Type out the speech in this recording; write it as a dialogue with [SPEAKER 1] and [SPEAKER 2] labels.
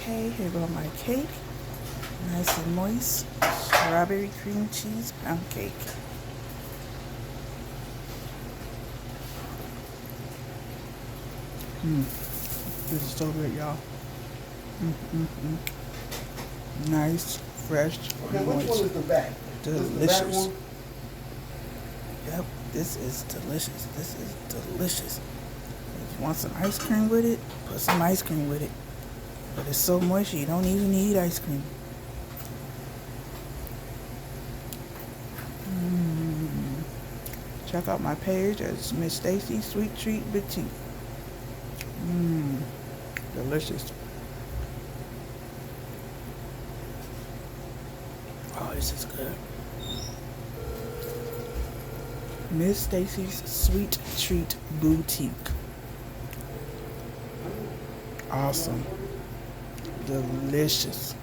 [SPEAKER 1] Okay, here go my cake. Nice and moist. Strawberry cream cheese pound cake. This is so good, y'all. Nice, fresh,
[SPEAKER 2] Okay, which one
[SPEAKER 1] moist,
[SPEAKER 2] is the back? This is the back
[SPEAKER 1] delicious.
[SPEAKER 2] one?
[SPEAKER 1] Yep, this is delicious. This is delicious. If you want some ice cream with it, put some ice cream with it. But it's so moist, you don't even need ice cream. Check out my page as Miss Stacy Sweet Treat Boutique. Delicious. Oh, this is good. Miss Stacy's Sweet Treat Boutique. Awesome. Delicious.